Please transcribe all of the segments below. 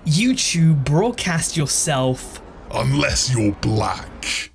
YouTube broadcast yourself unless you're black.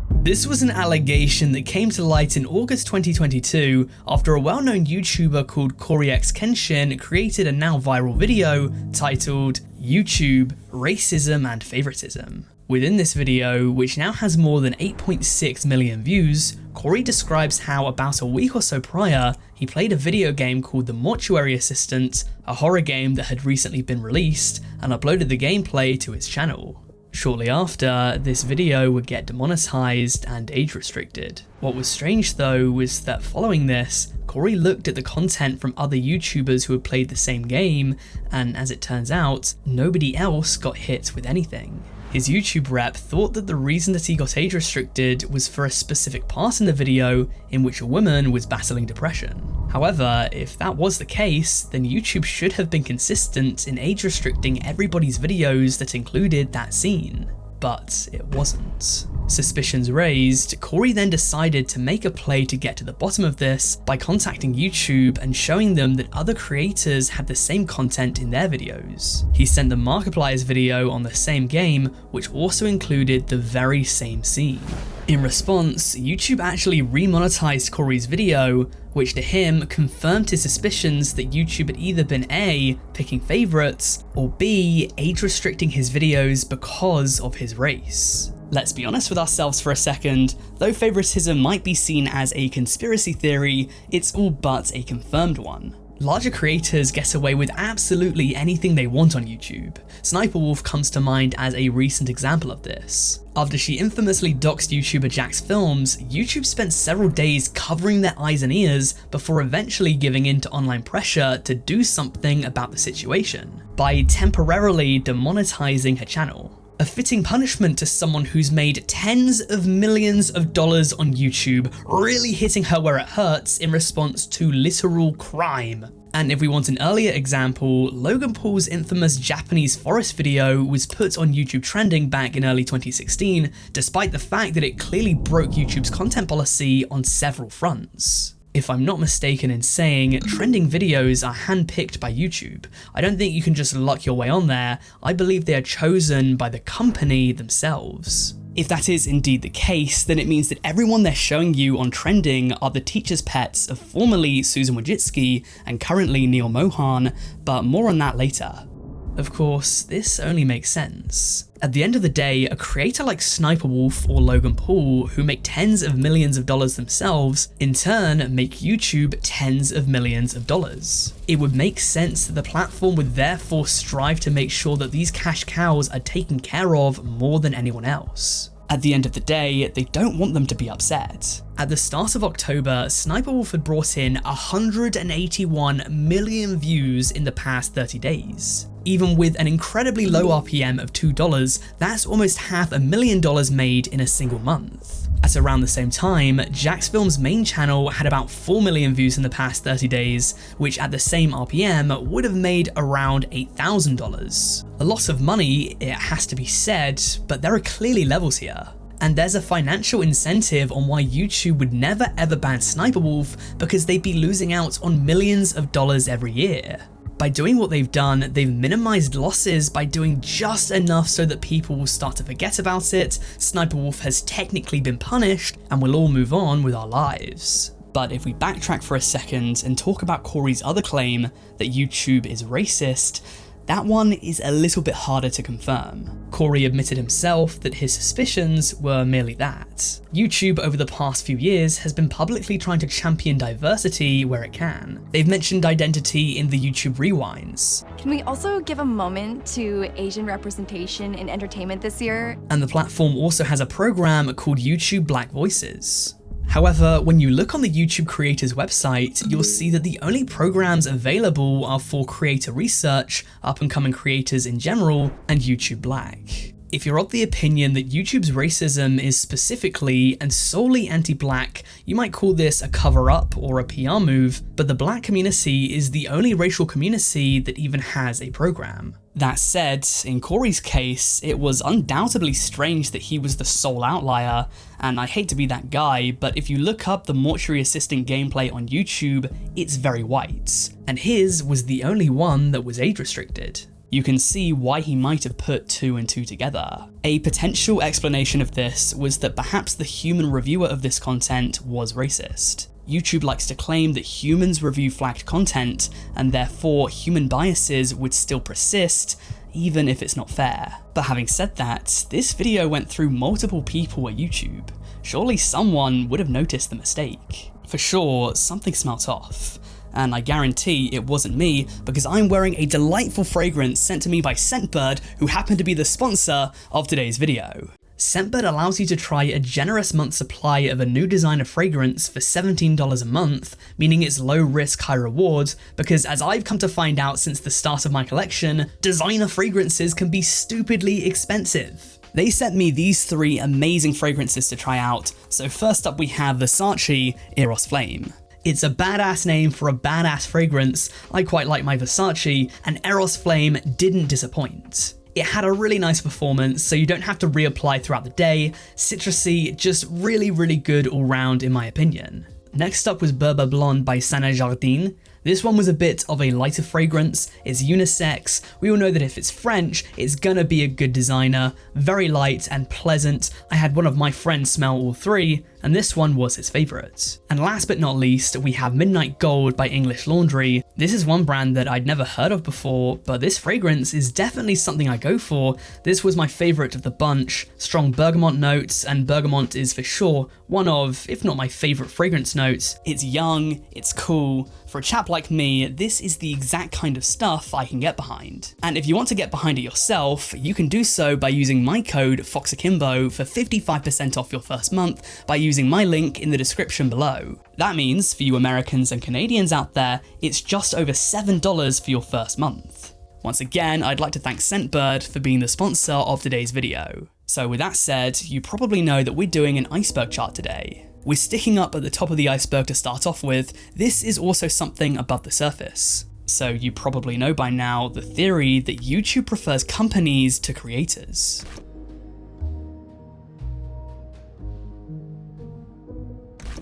This was an allegation that came to light in August 2022 after a well-known YouTuber called Corey X Kenshin created a now viral video titled YouTube, Racism and Favoritism. Within this video, which now has more than 8.6 million views, Corey describes how about a week or so prior, he played a video game called The Mortuary Assistant, a horror game that had recently been released, and uploaded the gameplay to his channel. Shortly after, this video would get demonetized and age restricted. What was strange though was that following this, Corey looked at the content from other YouTubers who had played the same game, and as it turns out, nobody else got hit with anything. His YouTube rep thought that the reason that he got age restricted was for a specific part in the video in which a woman was battling depression. However, if that was the case, then YouTube should have been consistent in age restricting everybody's videos that included that scene. But it wasn't. Suspicions raised, Corey then decided to make a play to get to the bottom of this by contacting YouTube and showing them that other creators had the same content in their videos. He sent them Markiplier's video on the same game, which also included the very same scene. In response, YouTube actually remonetized Corey's video, which to him confirmed his suspicions that YouTube had either been A, picking favorites, or B, age restricting his videos because of his race. Let's be honest with ourselves for a second, though favoritism might be seen as a conspiracy theory, it's all but a confirmed one. Larger creators get away with absolutely anything they want on YouTube. Sniper Wolf comes to mind as a recent example of this. After she infamously doxed YouTuber Jack's films, YouTube spent several days covering their eyes and ears before eventually giving in to online pressure to do something about the situation, by temporarily demonetizing her channel. A fitting punishment to someone who's made tens of millions of dollars on YouTube, really hitting her where it hurts in response to literal crime. And if we want an earlier example, Logan Paul's infamous Japanese forest video was put on YouTube trending back in early 2016, despite the fact that it clearly broke YouTube's content policy on several fronts. If I'm not mistaken in saying, trending videos are handpicked by YouTube. I don't think you can just luck your way on there, I believe they are chosen by the company themselves. If that is indeed the case, then it means that everyone they're showing you on trending are the teacher's pets of formerly Susan Wojcicki and currently Neil Mohan, but more on that later. Of course, this only makes sense. At the end of the day, a creator like Sniper Wolf or Logan Paul, who make tens of millions of dollars themselves, in turn make YouTube tens of millions of dollars. It would make sense that the platform would therefore strive to make sure that these cash cows are taken care of more than anyone else. At the end of the day, they don't want them to be upset. At the start of October, Sniper Wolf had brought in 181 million views in the past 30 days. Even with an incredibly low RPM of $2, that's almost $500,000 made in a single month. At around the same time, Jack's Film's main channel had about 4 million views in the past 30 days, which at the same RPM would have made around $8,000. A lot of money, it has to be said, but there are clearly levels here. And there's a financial incentive on why YouTube would never ever ban Sniper Wolf, because they'd be losing out on millions of dollars every year. By doing what they've done, they've minimized losses by doing just enough so that people will start to forget about it. Sniper Wolf has technically been punished and we'll all move on with our lives. But if we backtrack for a second and talk about Corey's other claim that YouTube is racist, that one is a little bit harder to confirm. Corey admitted himself that his suspicions were merely that. YouTube over the past few years has been publicly trying to champion diversity where it can. They've mentioned identity in the YouTube Rewinds. Can we also give a moment to Asian representation in entertainment this year? And the platform also has a program called YouTube Black Voices. However, when you look on the YouTube creators website, you'll see that the only programs available are for creator research, up-and-coming creators in general, and YouTube Black. If you're of the opinion that YouTube's racism is specifically and solely anti-black, you might call this a cover-up or a PR move, but the black community is the only racial community that even has a program. That said, in Corey's case, it was undoubtedly strange that he was the sole outlier, and I hate to be that guy, but if you look up the mortuary assistant gameplay on YouTube, it's very white, and his was the only one that was age restricted. You can see why he might have put 2 and 2 together. A potential explanation of this was that perhaps the human reviewer of this content was racist. YouTube likes to claim that humans review flagged content, and therefore human biases would still persist, even if it's not fair. But having said that, this video went through multiple people at YouTube. Surely someone would have noticed the mistake. For sure, something smelt off. And I guarantee it wasn't me, because I'm wearing a delightful fragrance sent to me by Scentbird, who happened to be the sponsor of today's video. Scentbird allows you to try a generous month supply of a new designer fragrance for $17 a month, meaning it's low risk, high reward, because as I've come to find out since the start of my collection, designer fragrances can be stupidly expensive. They sent me these 3 amazing fragrances to try out, so first up we have Versace Eros Flame. It's a badass name for a badass fragrance. I quite like my Versace, and Eros Flame didn't disappoint. It had a really nice performance, so you don't have to reapply throughout the day. Citrusy, just really good all round in my opinion. Next up was Berber Blonde by Sana Jardin. This one was a bit of a lighter fragrance, it's unisex, we all know that if it's French, it's gonna be a good designer, very light and pleasant. I had one of my friends smell all 3, and this one was his favourite. And last but not least, we have Midnight Gold by English Laundry. This is one brand that I'd never heard of before, but this fragrance is definitely something I go for. This was my favourite of the bunch, strong bergamot notes, and bergamot is for sure one of, if not my favourite fragrance notes. It's young, it's cool. For a chap like me, this is the exact kind of stuff I can get behind. And if you want to get behind it yourself, you can do so by using my code FoxAkimbo for 55% off your first month by using my link in the description below. That means, for you Americans and Canadians out there, it's just over $7 for your first month. Once again, I'd like to thank Scentbird for being the sponsor of today's video. So with that said, you probably know that we're doing an iceberg chart today. We're sticking up at the top of the iceberg to start off with. This is also something above the surface. So you probably know by now the theory that YouTube prefers companies to creators.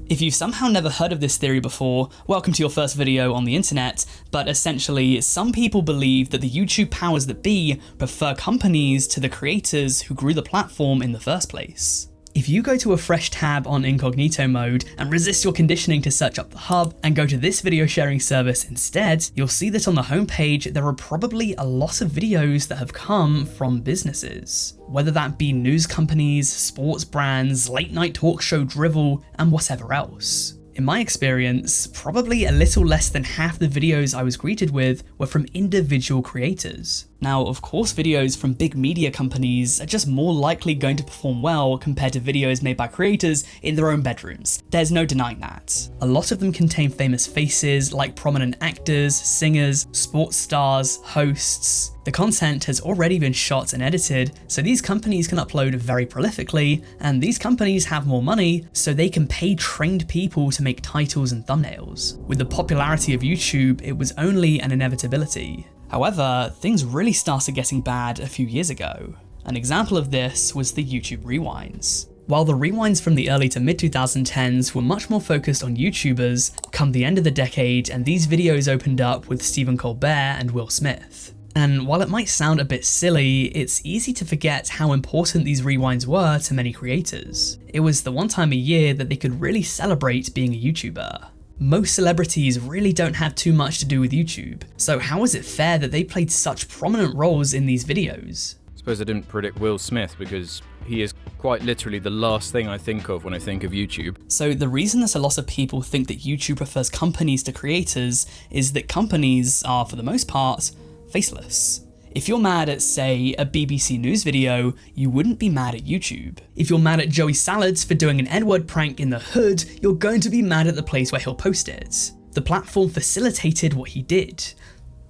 If you've somehow never heard of this theory before, welcome to your first video on the internet, but essentially some people believe that the YouTube powers that be prefer companies to the creators who grew the platform in the first place. If you go to a fresh tab on incognito mode and resist your conditioning to search up the hub and go to this video sharing service instead, you'll see that on the homepage there are probably a lot of videos that have come from businesses. Whether that be news companies, sports brands, late night talk show drivel, and whatever else. In my experience, probably a little less than half the videos I was greeted with were from individual creators. Now, of course, videos from big media companies are just more likely going to perform well compared to videos made by creators in their own bedrooms. There's no denying that. A lot of them contain famous faces like prominent actors, singers, sports stars, hosts. The content has already been shot and edited, so these companies can upload very prolifically, and these companies have more money, so they can pay trained people to make titles and thumbnails. With the popularity of YouTube, it was only an inevitability. However, things really started getting bad a few years ago. An example of this was the YouTube Rewinds. While the rewinds from the early to mid 2010s were much more focused on YouTubers, come the end of the decade and these videos opened up with Stephen Colbert and Will Smith. And while it might sound a bit silly, it's easy to forget how important these rewinds were to many creators. It was the one time a year that they could really celebrate being a YouTuber. Most celebrities really don't have too much to do with YouTube, so how is it fair that they played such prominent roles in these videos? I suppose I didn't predict Will Smith because he is quite literally the last thing I think of when I think of YouTube. So the reason that a lot of people think that YouTube prefers companies to creators is that companies are, for the most part, faceless. If you're mad at, say, a BBC News video, you wouldn't be mad at YouTube. If you're mad at Joey Salads for doing an N-word prank in the hood, you're going to be mad at the place where he'll post it. The platform facilitated what he did.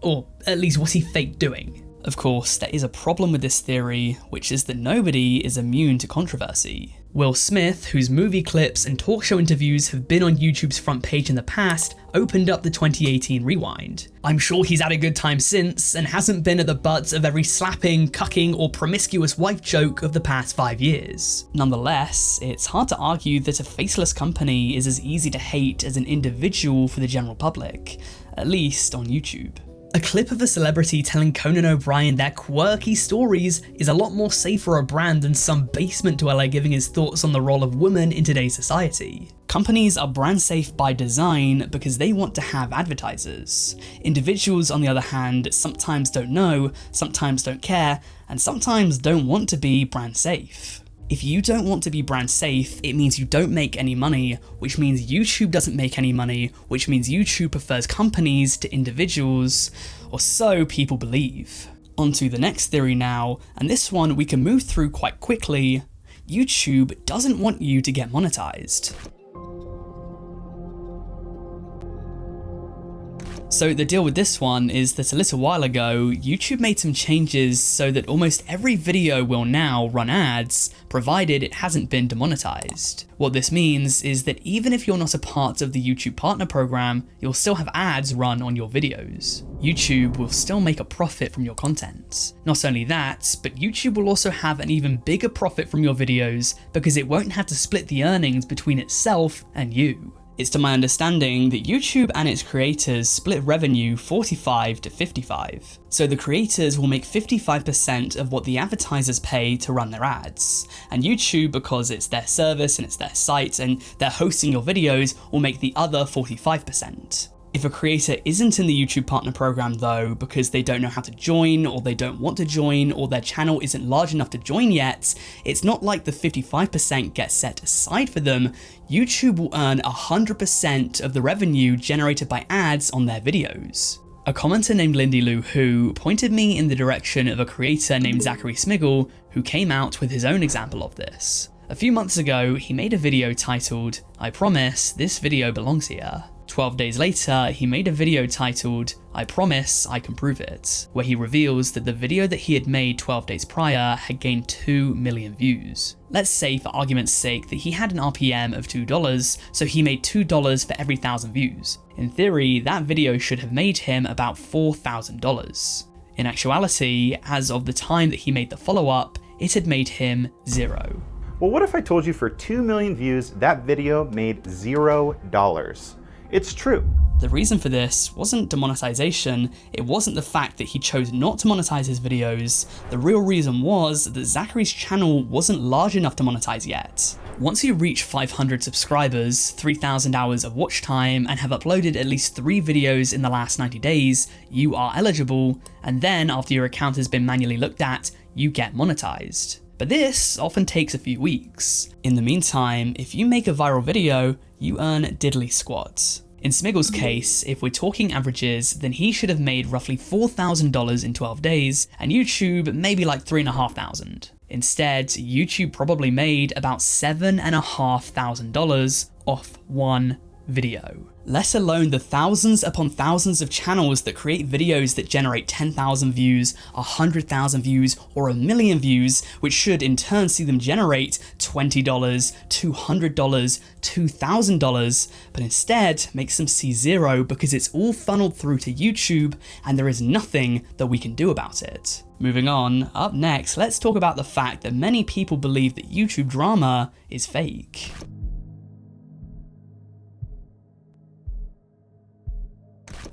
Or at least what he faked doing. Of course, there is a problem with this theory, which is that nobody is immune to controversy. Will Smith, whose movie clips and talk show interviews have been on YouTube's front page in the past, opened up the 2018 rewind. I'm sure he's had a good time since, and hasn't been at the butt of every slapping, cucking, or promiscuous wife joke of the past 5 years. Nonetheless, it's hard to argue that a faceless company is as easy to hate as an individual for the general public, at least on YouTube. A clip of a celebrity telling Conan O'Brien their quirky stories is a lot more safe for a brand than some basement dweller giving his thoughts on the role of women in today's society. Companies are brand safe by design because they want to have advertisers. Individuals, on the other hand, sometimes don't know, sometimes don't care, and sometimes don't want to be brand safe. If you don't want to be brand safe, it means you don't make any money, which means YouTube doesn't make any money, which means YouTube prefers companies to individuals, or so people believe. On to the next theory now, and this one we can move through quite quickly. YouTube doesn't want you to get monetized. So the deal with this one is that a little while ago, YouTube made some changes so that almost every video will now run ads, provided it hasn't been demonetized. What this means is that even if you're not a part of the YouTube Partner Program, you'll still have ads run on your videos. YouTube will still make a profit from your content. Not only that, but YouTube will also have an even bigger profit from your videos because it won't have to split the earnings between itself and you. It's to my understanding that YouTube and its creators split revenue 45 to 55. So the creators will make 55% of what the advertisers pay to run their ads. And YouTube, because it's their service and it's their site and they're hosting your videos, will make the other 45%. If a creator isn't in the YouTube Partner Program though, because they don't know how to join, or they don't want to join, or their channel isn't large enough to join yet, it's not like the 55% gets set aside for them. YouTube will earn 100% of the revenue generated by ads on their videos. A commenter named Lindy Lou Who pointed me in the direction of a creator named Zachary Smiggle, who came out with his own example of this. A few months ago, he made a video titled, "I promise this video belongs here." 12 days later, he made a video titled, "I promise I can prove it," where he reveals that the video that he had made 12 days prior had gained 2 million views. Let's say for argument's sake that he had an RPM of $2, so he made $2 for every 1,000 views. In theory, that video should have made him about $4,000. In actuality, as of the time that he made the follow-up, it had made him $0. Well, what if I told you for 2 million views, that video made $0? It's true. The reason for this wasn't demonetization, it wasn't the fact that he chose not to monetize his videos. The real reason was that Zachary's channel wasn't large enough to monetize yet. Once you reach 500 subscribers, 3,000 hours of watch time, and have uploaded at least 3 videos in the last 90 days, you are eligible, and then after your account has been manually looked at, you get monetized. But this often takes a few weeks. In the meantime, if you make a viral video, you earn diddly squat. In Smiggle's case, if we're talking averages, then he should have made roughly $4,000 in 12 days, and YouTube maybe like $3,500. Instead, YouTube probably made about $7,500 off one video. Let alone the thousands upon thousands of channels that create videos that generate 10,000 views, 100,000 views, or 1,000,000 views, which should in turn see them generate $20, $200, $2,000, but instead makes them see $0 because it's all funneled through to YouTube and there is nothing that we can do about it. Moving on, up next, let's talk about the fact that many people believe that YouTube drama is fake.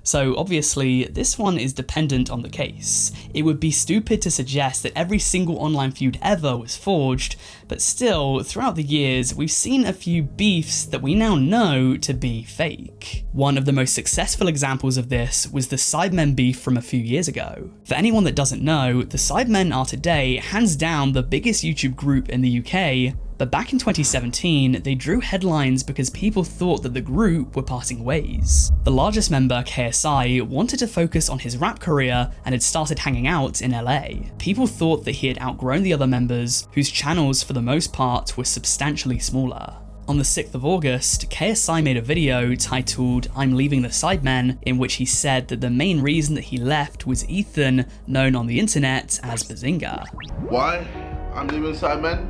So obviously, this one is dependent on the case. It would be stupid to suggest that every single online feud ever was forged, but still, throughout the years, we've seen a few beefs that we now know to be fake. One of the most successful examples of this was the Sidemen beef from a few years ago. For anyone that doesn't know, the Sidemen are today hands down the biggest YouTube group in the UK, but back in 2017, they drew headlines because people thought that the group were parting ways. The largest member, KSI, wanted to focus on his rap career and had started hanging out in LA. People thought that he had outgrown the other members, whose channels for the most part were substantially smaller. On the 6th of August, KSI made a video titled "I'm Leaving the Sidemen," in which he said that the main reason that he left was Ethan, known on the internet as Bazinga. Why I'm leaving the Sidemen?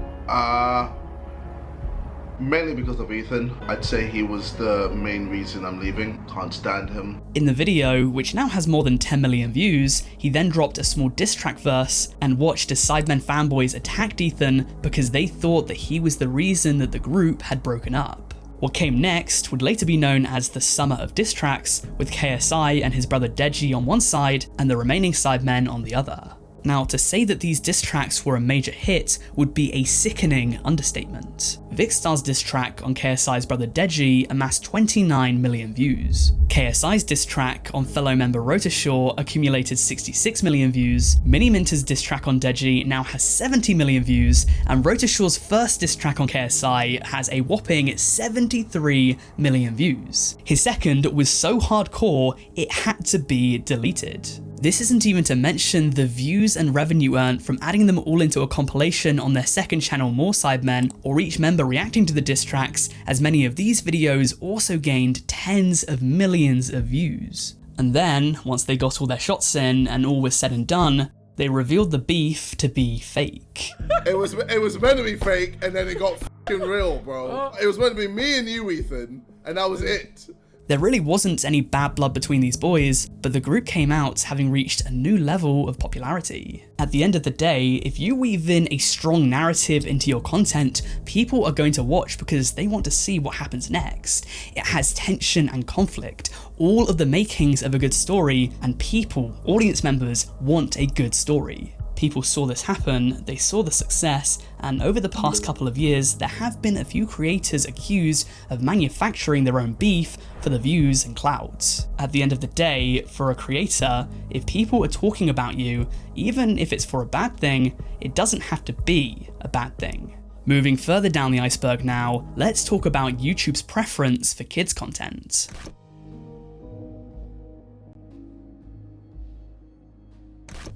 Mainly because of Ethan. I'd say he was the main reason I'm leaving. Can't stand him. In the video, which now has more than 10 million views, he then dropped a small diss track verse and watched as Sidemen fanboys attacked Ethan because they thought that he was the reason that the group had broken up. What came next would later be known as the Summer of Diss Tracks, with KSI and his brother Deji on one side and the remaining Sidemen on the other. Now, to say that these diss tracks were a major hit would be a sickening understatement. Vicstar's diss track on KSI's brother Deji amassed 29 million views. KSI's diss track on fellow member Rotashaw accumulated 66 million views, Mini Minter's diss track on Deji now has 70 million views, and Rotashaw's first diss track on KSI has a whopping 73 million views. His second was so hardcore, it had to be deleted. This isn't even to mention the views and revenue earned from adding them all into a compilation on their second channel More Sidemen, or each member reacting to the diss tracks, as many of these videos also gained tens of millions of views. And then, once they got all their shots in and all was said and done, they revealed the beef to be fake. It was meant to be fake, and then it got f***ing real, bro. It was meant to be me and you, Ethan, and that was it. There really wasn't any bad blood between these boys, but the group came out having reached a new level of popularity. At the end of the day, if you weave in a strong narrative into your content, people are going to watch because they want to see what happens next. It has tension and conflict, all of the makings of a good story, and people, audience members, want a good story. People saw this happen, they saw the success, and over the past couple of years, there have been a few creators accused of manufacturing their own beef for the views and clout. At the end of the day, for a creator, if people are talking about you, even if it's for a bad thing, it doesn't have to be a bad thing. Moving further down the iceberg now, let's talk about YouTube's preference for kids content.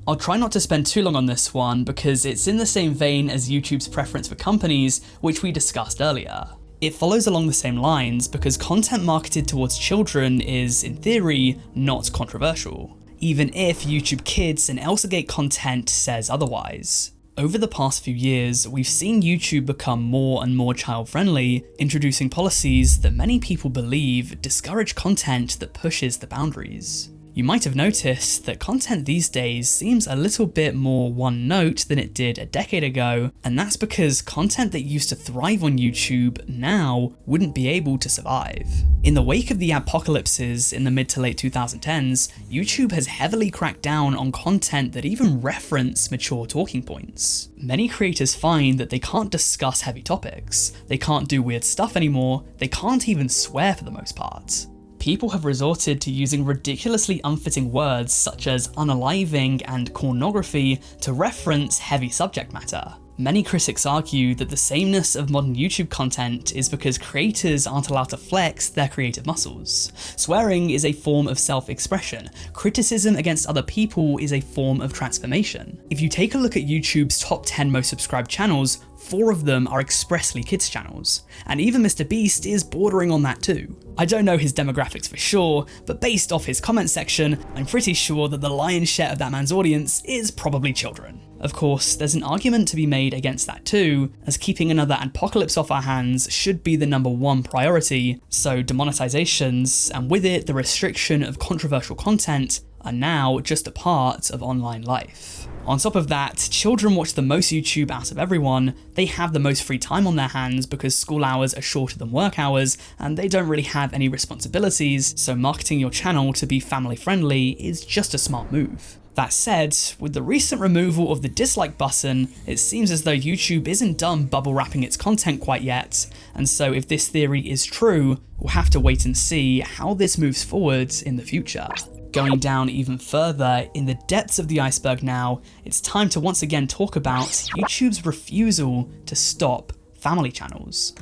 I'll try not to spend too long on this one because it's in the same vein as YouTube's preference for companies, which we discussed earlier. It follows along the same lines because content marketed towards children is, in theory, not controversial, even if YouTube Kids and Elsagate content says otherwise. Over the past few years, we've seen YouTube become more and more child-friendly, introducing policies that many people believe discourage content that pushes the boundaries. You might have noticed that content these days seems a little bit more one note than it did a decade ago, and that's because content that used to thrive on YouTube now wouldn't be able to survive. In the wake of the adpocalypses in the mid to late 2010s, YouTube has heavily cracked down on content that even reference mature talking points. Many creators find that they can't discuss heavy topics, they can't do weird stuff anymore, they can't even swear for the most part. People have resorted to using ridiculously unfitting words such as unaliving and pornography to reference heavy subject matter. Many critics argue that the sameness of modern YouTube content is because creators aren't allowed to flex their creative muscles. Swearing is a form of self-expression. Criticism against other people is a form of transformation. If you take a look at YouTube's top 10 most subscribed channels, 4 of them are expressly kids channels, and even Mr. Beast is bordering on that too. I don't know his demographics for sure, but based off his comment section, I'm pretty sure that the lion's share of that man's audience is probably children. Of course, there's an argument to be made against that too, as keeping another apocalypse off our hands should be the #1 priority, so demonetizations, and with it the restriction of controversial content, are now just a part of online life. On top of that, children watch the most YouTube out of everyone, they have the most free time on their hands because school hours are shorter than work hours, and they don't really have any responsibilities, so marketing your channel to be family friendly is just a smart move. That said, with the recent removal of the dislike button, it seems as though YouTube isn't done bubble wrapping its content quite yet, and so if this theory is true, we'll have to wait and see how this moves forward in the future. Going down even further in the depths of the iceberg now, it's time to once again talk about YouTube's refusal to stop family channels.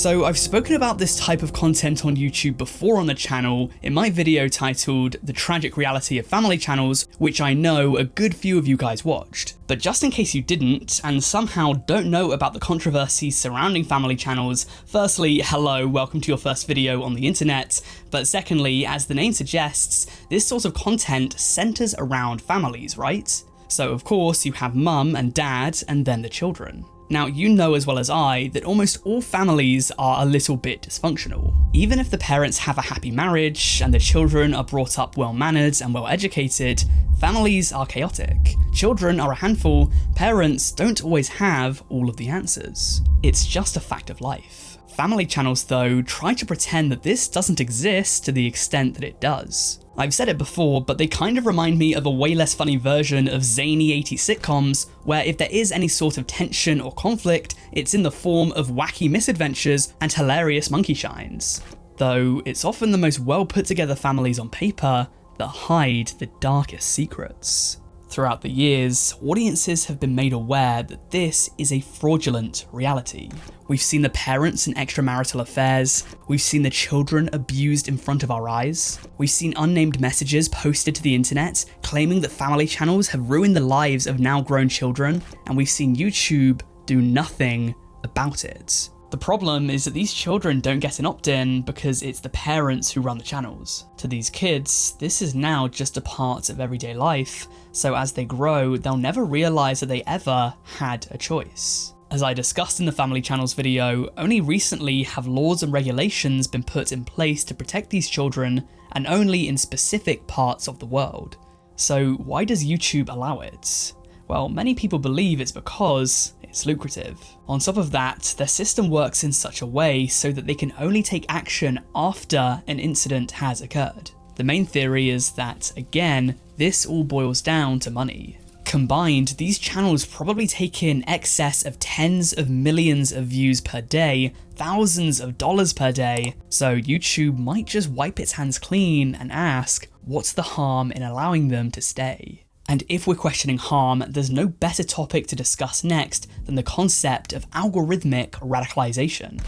So I've spoken about this type of content on YouTube before on the channel in my video titled The Tragic Reality of Family Channels, which I know a good few of you guys watched. But just in case you didn't, and somehow don't know about the controversies surrounding family channels, firstly, hello, welcome to your first video on the internet, but secondly, as the name suggests, this sort of content centers around families, right? So of course you have mum and dad and then the children. Now, you know as well as I that almost all families are a little bit dysfunctional. Even if the parents have a happy marriage and the children are brought up well-mannered and well-educated, families are chaotic. Children are a handful, parents don't always have all of the answers. It's just a fact of life. Family channels, though, try to pretend that this doesn't exist to the extent that it does. I've said it before, but they kind of remind me of a way less funny version of zany 80s sitcoms, where if there is any sort of tension or conflict, it's in the form of wacky misadventures and hilarious monkey shines. Though it's often the most well put together families on paper that hide the darkest secrets. Throughout the years, audiences have been made aware that this is a fraudulent reality. We've seen the parents in extramarital affairs, we've seen the children abused in front of our eyes, we've seen unnamed messages posted to the internet claiming that family channels have ruined the lives of now grown children, and we've seen YouTube do nothing about it. The problem is that these children don't get an opt-in because it's the parents who run the channels. To these kids, this is now just a part of everyday life, so as they grow, they'll never realise that they ever had a choice. As I discussed in the Family Channels video, only recently have laws and regulations been put in place to protect these children, and only in specific parts of the world. So why does YouTube allow it? Well, many people believe it's because it's lucrative. On top of that, their system works in such a way so that they can only take action after an incident has occurred. The main theory is that, again, this all boils down to money. Combined, these channels probably take in excess of tens of millions of views per day, thousands of dollars per day, so YouTube might just wipe its hands clean and ask, what's the harm in allowing them to stay? And if we're questioning harm, there's no better topic to discuss next than the concept of algorithmic radicalisation.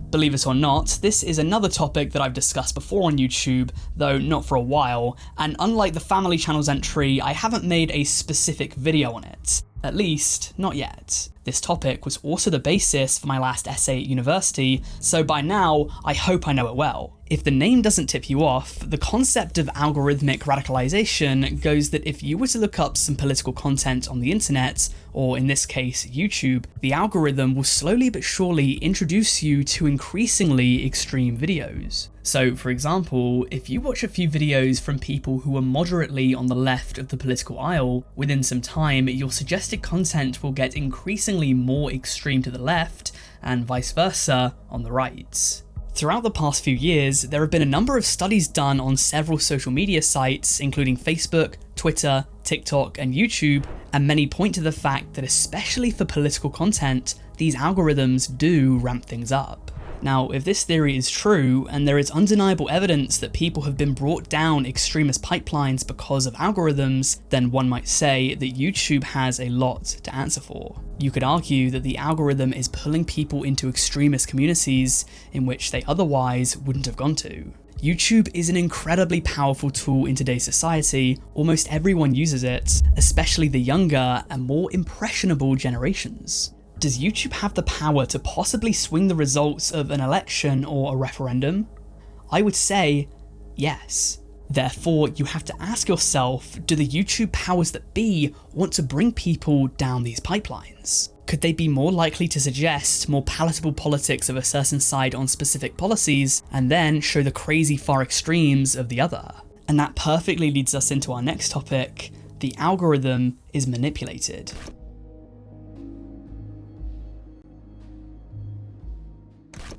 Believe it or not, this is another topic that I've discussed before on YouTube, though not for a while, and unlike the Family Channels entry, I haven't made a specific video on it. At least, not yet. This topic was also the basis for my last essay at university, so by now, I hope I know it well. If the name doesn't tip you off, the concept of algorithmic radicalisation goes that if you were to look up some political content on the internet, or in this case YouTube, the algorithm will slowly but surely introduce you to increasingly extreme videos. So for example, if you watch a few videos from people who are moderately on the left of the political aisle, within some time your suggested content will get increasingly more extreme to the left, and vice versa on the right. Throughout the past few years, there have been a number of studies done on several social media sites, including Facebook, Twitter, TikTok, and YouTube, and many point to the fact that especially for political content, these algorithms do ramp things up. Now, if this theory is true, and there is undeniable evidence that people have been brought down extremist pipelines because of algorithms, then one might say that YouTube has a lot to answer for. You could argue that the algorithm is pulling people into extremist communities in which they otherwise wouldn't have gone to. YouTube is an incredibly powerful tool in today's society. Almost everyone uses it, especially the younger and more impressionable generations. Does YouTube have the power to possibly swing the results of an election or a referendum? I would say yes. Therefore, you have to ask yourself, do the YouTube powers that be want to bring people down these pipelines? Could they be more likely to suggest more palatable politics of a certain side on specific policies, and then show the crazy far extremes of the other? And that perfectly leads us into our next topic: the algorithm is manipulated.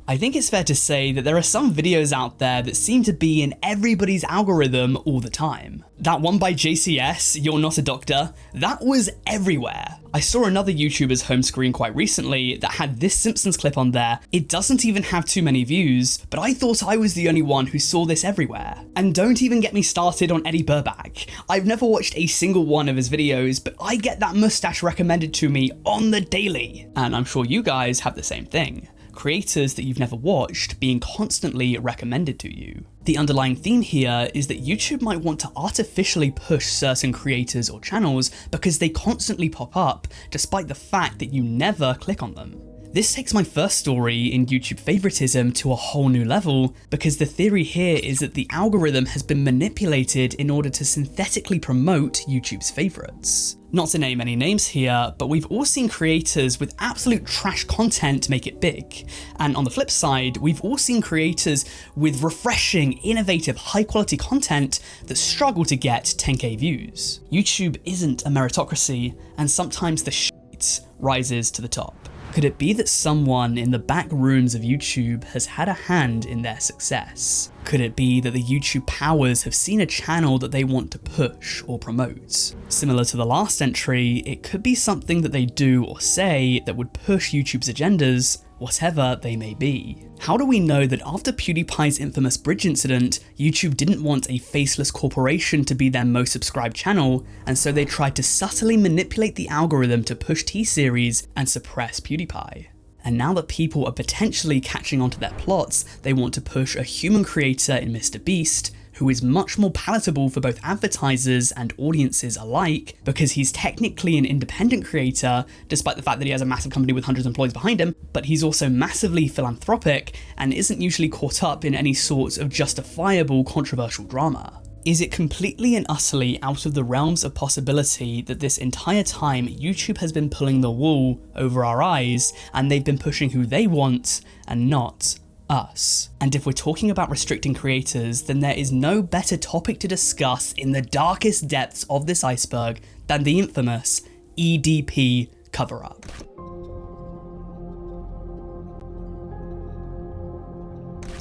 I think it's fair to say that there are some videos out there that seem to be in everybody's algorithm all the time. That one by JCS, You're Not a Doctor, that was everywhere. I saw another YouTuber's home screen quite recently that had this Simpsons clip on there. It doesn't even have too many views, but I thought I was the only one who saw this everywhere. And don't even get me started on Eddie Burback. I've never watched a single one of his videos, but I get that mustache recommended to me on the daily. And I'm sure you guys have the same thing. Creators that you've never watched being constantly recommended to you. The underlying theme here is that YouTube might want to artificially push certain creators or channels because they constantly pop up, despite the fact that you never click on them. This takes my first story in YouTube favoritism to a whole new level, because the theory here is that the algorithm has been manipulated in order to synthetically promote YouTube's favorites. Not to name any names here, but we've all seen creators with absolute trash content make it big. And on the flip side, we've all seen creators with refreshing, innovative, high quality content that struggle to get 10k views. YouTube isn't a meritocracy, and sometimes the shit rises to the top. Could it be that someone in the back rooms of YouTube has had a hand in their success? Could it be that the YouTube powers have seen a channel that they want to push or promote? Similar to the last entry, it could be something that they do or say that would push YouTube's agendas, whatever they may be. How do we know that after PewDiePie's infamous bridge incident, YouTube didn't want a faceless corporation to be their most subscribed channel, and so they tried to subtly manipulate the algorithm to push T-Series and suppress PewDiePie? And now that people are potentially catching on to their plots, they want to push a human creator in MrBeast, who is much more palatable for both advertisers and audiences alike, because he's technically an independent creator, despite the fact that he has a massive company with hundreds of employees behind him, but he's also massively philanthropic and isn't usually caught up in any sorts of justifiable controversial drama. Is it completely and utterly out of the realms of possibility that this entire time YouTube has been pulling the wool over our eyes and they've been pushing who they want and not us? And if we're talking about restricting creators, then there is no better topic to discuss in the darkest depths of this iceberg than the infamous EDP cover-up.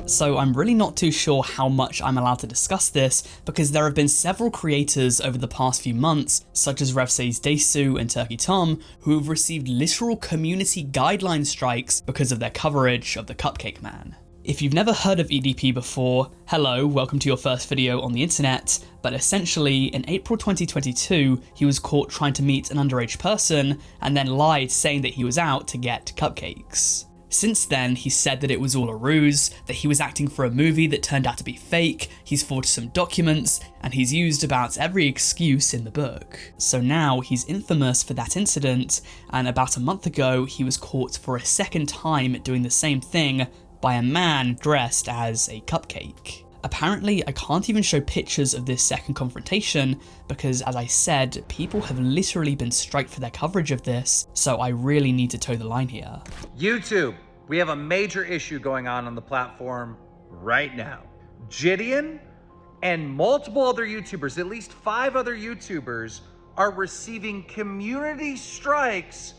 So I'm really not too sure how much I'm allowed to discuss this, because there have been several creators over the past few months, such as Revsay's Desu and Turkey Tom, who have received literal community guideline strikes because of their coverage of the Cupcake Man. If you've never heard of EDP before, hello, welcome to your first video on the internet, but essentially in April 2022, he was caught trying to meet an underage person and then lied saying that he was out to get cupcakes. Since then, he said that it was all a ruse, that he was acting for a movie that turned out to be fake, he's forged some documents, and he's used about every excuse in the book. So now he's infamous for that incident, and about a month ago, he was caught for a second time doing the same thing by a man dressed as a cupcake. Apparently, I can't even show pictures of this second confrontation because, as I said, people have literally been striked for their coverage of this, so I really need to toe the line here. YouTube, we have a major issue going on the platform right now. Gideon and multiple other YouTubers, at least 5 other YouTubers, are receiving community strikes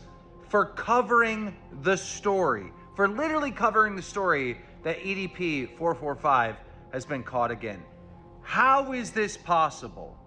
for covering the story, for literally covering the story that EDP 445 has been caught again. How is this possible?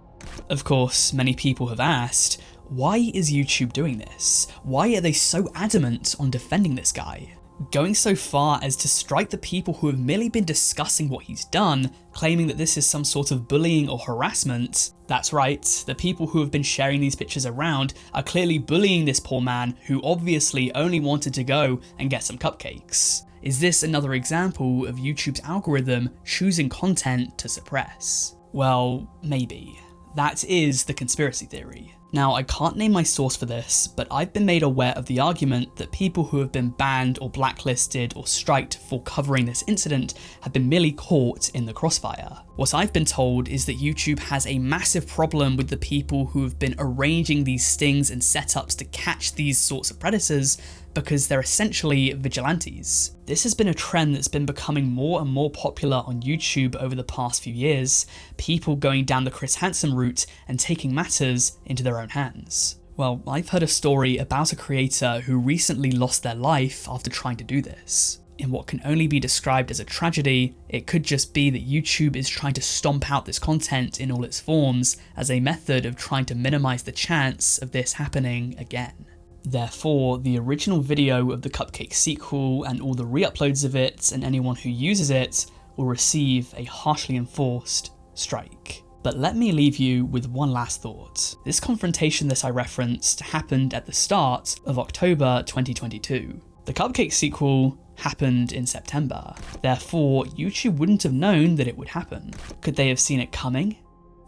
Of course, many people have asked, why is YouTube doing this? Why are they so adamant on defending this guy? Going so far as to strike the people who have merely been discussing what he's done, claiming that this is some sort of bullying or harassment. That's right, the people who have been sharing these pictures around are clearly bullying this poor man who obviously only wanted to go and get some cupcakes. Is this another example of YouTube's algorithm choosing content to suppress? Well, maybe. That is the conspiracy theory. Now, I can't name my source for this, but I've been made aware of the argument that people who have been banned or blacklisted or striked for covering this incident have been merely caught in the crossfire. What I've been told is that YouTube has a massive problem with the people who have been arranging these stings and setups to catch these sorts of predators, because they're essentially vigilantes. This has been a trend that's been becoming more and more popular on YouTube over the past few years, people going down the Chris Hansen route and taking matters into their own hands. Well, I've heard a story about a creator who recently lost their life after trying to do this. In what can only be described as a tragedy, it could just be that YouTube is trying to stomp out this content in all its forms as a method of trying to minimize the chance of this happening again. Therefore, the original video of the Cupcake sequel and all the re-uploads of it and anyone who uses it will receive a harshly enforced strike. But let me leave you with one last thought. This confrontation that I referenced happened at the start of October 2022. The Cupcake sequel happened in September. Therefore, YouTube wouldn't have known that it would happen. Could they have seen it coming?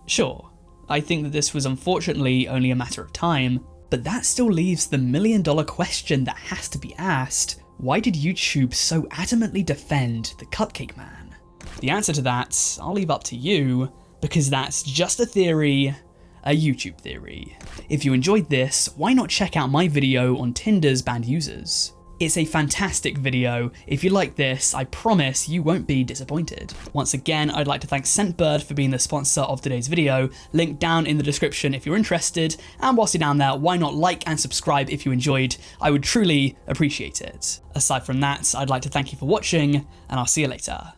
Sure. I think that this was unfortunately only a matter of time, but that still leaves the million-dollar question that has to be asked. Why did YouTube so adamantly defend the Cupcake Man? The answer to that, I'll leave up to you, because that's just a theory, a YouTube theory. If you enjoyed this, why not check out my video on Tinder's banned users? It's a fantastic video. If you like this, I promise you won't be disappointed. Once again, I'd like to thank Scentbird for being the sponsor of today's video. Link down in the description if you're interested. And whilst you're down there, why not like and subscribe if you enjoyed? I would truly appreciate it. Aside from that, I'd like to thank you for watching, and I'll see you later.